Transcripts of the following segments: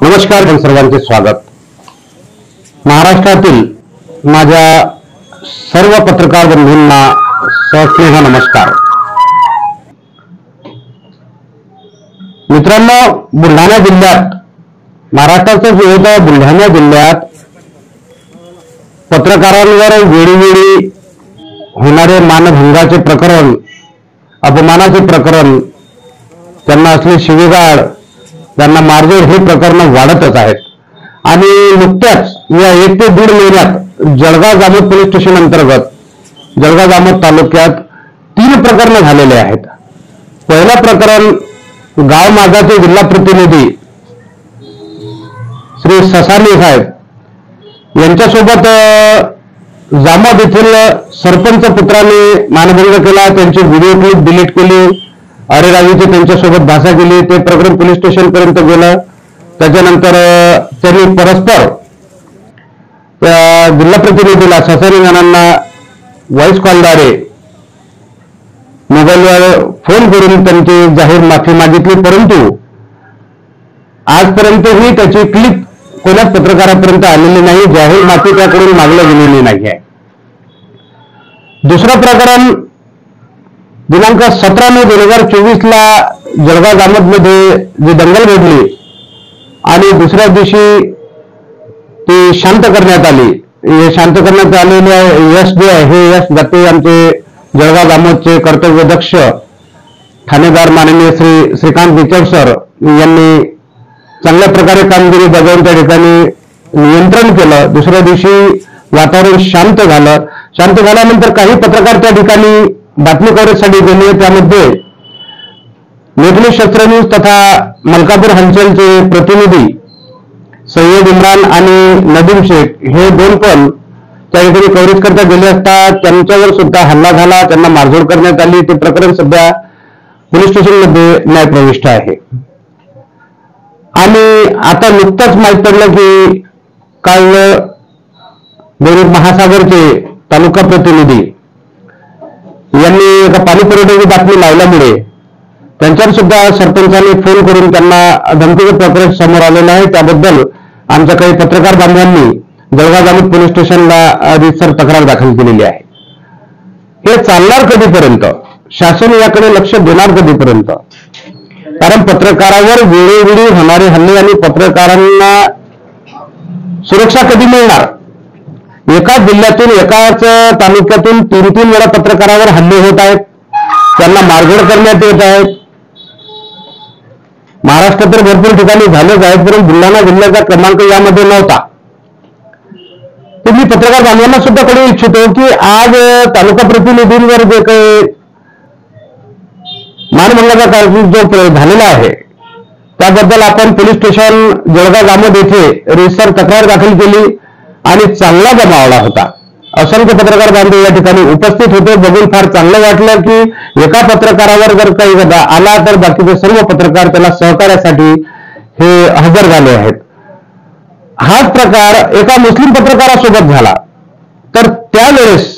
नमस्कार, सर्वांचे स्वागत। महाराष्ट्रातील माझ्या सर्व पत्रकार बंधूंना सस्नेह नमस्कार। मित्रांनो, बुलढाणा जिल्ह्यात, महाराष्ट्राचं जे होतं बुलढाणा जिल्ह्यात पत्रकारांवर वेळोवेळी होणारे मानभंगाचे प्रकरण, अपमानाचे प्रकरण, त्यांना असले शिवीगाळ, त्यांना मारझोड हे प्रकरण वाढतच आहेत। आणि नुकत्याच या 1 ते 1.5 महिन्यात जळगाव जामोद पोलीस स्टेशन अंतर्गत जळगाव जामोद तालुक्यात 3 प्रकरण झालेले आहेत। पहिलं प्रकरण गाव मागाचे जिल्हा प्रतिनिधी श्री ससाने साहेब यांच्यासोबत जामोद येथील सरपंच पुत्राने मानभंग केला, त्यांची व्हिडिओ क्लिप डिलीट केली, अरेरावीची त्यांच्यासोबत भाषा केली। ते प्रकरण पोलीस स्टेशन पर्यंत गेलं। त्याच्यानंतर त्यांनी परस्पर त्या जिल्हा प्रतिनिधीला ससाने जणांना व्हॉइस कॉलद्वारे मोबाईलवर फोन करून त्यांची जाहीर माफी मागितली, परंतु आजपर्यंतही त्याची क्लिप कोणाच पत्रकारापर्यंत आलेली नाही, जाहीर माफी त्याकडून मागली गेलेली नाही आहे। दुसरं प्रकरण दिनांक 17 मे 2024 ला जळगाव जामोद मध्ये जी दंगल घडली आणि दुसऱ्या दिवशी ती शांत करण्यात आली। हे शांत करण्यात आलेले यश जे आहे, हे यश दत्ते आमचे जळगाव जामोदचे कर्तव्यदक्ष ठाणेदार माननीय श्रीकांत बिचड सर यांनी चांगल्या प्रकारे कामगिरी बजावून त्या ठिकाणी नियंत्रण केलं। दुसऱ्या दिवशी वातावरण शांत झालं। शांत झाल्यानंतर काही पत्रकार त्या ठिकाणी बातमी कव्हरेजसाठी गेले। त्यामध्ये मेघनी शस्त्र न्यूज तथा मलकापूर हलचलचे प्रतिनिधी सय्यद इम्रान आणि नदीम शेख हे 2 पण त्या ठिकाणी कव्हरेज करता गेले असता त्यांच्यावर सुद्धा हल्ला झाला, त्यांना मारझोड करण्यात आली। ते प्रकरण सध्या पोलीस स्टेशनमध्ये न्यायप्रविष्ट आहे। आणि आता नुकतंच माहीत पडलं की काल दैनिक महासागरचे तालुका प्रतिनिधी यांनी एका पाणी पुरवठ्याची बातमी लावल्यामुळे त्यांच्यावर सुद्धा सरपंचाने फोन करून त्यांना धमकीचं प्रकरण समोर आलेलं आहे। त्याबद्दल आमच्या काही पत्रकार बांधवांनी जळगाव जामोद पोलीस स्टेशनला रीतसर तक्रार दाखल केलेली आहे। हे चालणार कधीपर्यंत? शासन याकडे लक्ष देणार कधीपर्यंत? कारण पत्रकारावर वेळोवेळी होणारे हल्ले आणि पत्रकारांना सुरक्षा कधी मिळणार? एकाच जिल्ह्यातून, एकाच तालुक्यातून 3-3 वेळा पत्रकारावर हल्ले होत आहेत, त्यांना मारझोड करण्यात येत आहेत। महाराष्ट्रात तर भरपूर ठिकाणी झालेच आहेत, परंतु बुलढाणा जिल्ह्याचा क्रमांक यामध्ये नव्हता। तर मी पत्रकार बांधवांना सुद्धा कळवू इच्छितो की आज तालुका प्रतिनिधींवर जे काही मानभंगाचा कारभार जो झालेला आहे त्याबद्दल आपण पोलीस स्टेशन जळगाव जामोद येथे रीतसर तक्रार दाखल केली आणि चांगला जमावला होता। असंख्य पत्रकार बांधव या ठिकाणी उपस्थित होते। बघून फार चांगलं वाटलं की एका पत्रकारावर जर काही आला तर बाकीचे सर्व पत्रकार त्याला सहकार्यासाठी हे हजर झाले आहेत। हाच प्रकार एका मुस्लिम पत्रकारासोबत झाला तर त्यावेळेस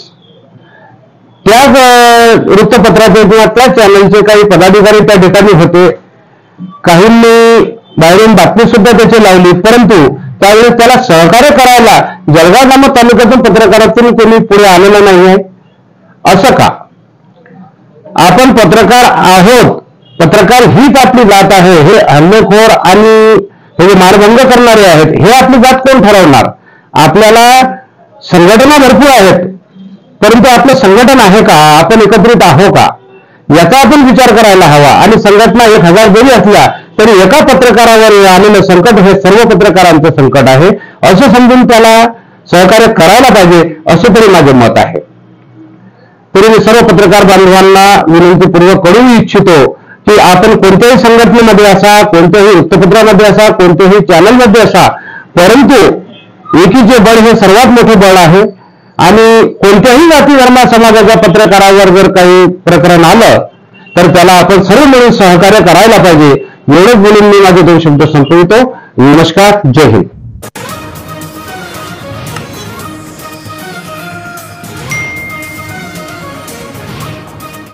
त्याच वृत्तपत्राचे किंवा त्या चॅनलचे काही पदाधिकारी त्या ठिकाणी होते। काहींनी बाहेरून बातमी सुद्धा त्याची लावली, परंतु त्यावेळेस त्याला सहकार्य करायला जळगाव जामोद तालुक्यातून पत्रकारातून कोणी पुढे आलेलं नाहीये। असं का? आपण पत्रकार आहोत, पत्रकार हीच आपली जात आहे। हे हल्लेखोर आणि हे जे मारभंग करणारे आहेत हे आपली जात कोण ठरवणार? आपल्याला संघटना भरपूर आहेत, परंतु आपलं संघटन आहे का? आपण एकत्रित आहो का? याचा आपण विचार करायला हवा। आणि संघटना 1000 जरी असल्या तरी एका पत्रकारावर आलेलं संकट हे सर्व पत्रकारांचं संकट आहे, असं समजून त्याला सहकार्य करायला पाहिजे, असं तरी माझे मत आहे। तरी मी सर्व पत्रकार बांधवांना विनंतीपूर्वक कळवू इच्छितो की आपण कोणत्याही संघटनेमध्ये असा, कोणत्याही वृत्तपत्रामध्ये असा, कोणत्याही चॅनलमध्ये असा, परंतु एकीचे बळ हे सर्वात मोठे बळ आहे। आणि कोणत्याही जाती धर्म समाजाच्या पत्रकारावर जर काही प्रकरण आलं तर त्याला आपण सर्व मिळून सहकार्य करायला पाहिजे। एवढंच बोलून मी माझे 2 शब्द संपवितो। नमस्कार, जय हिंद।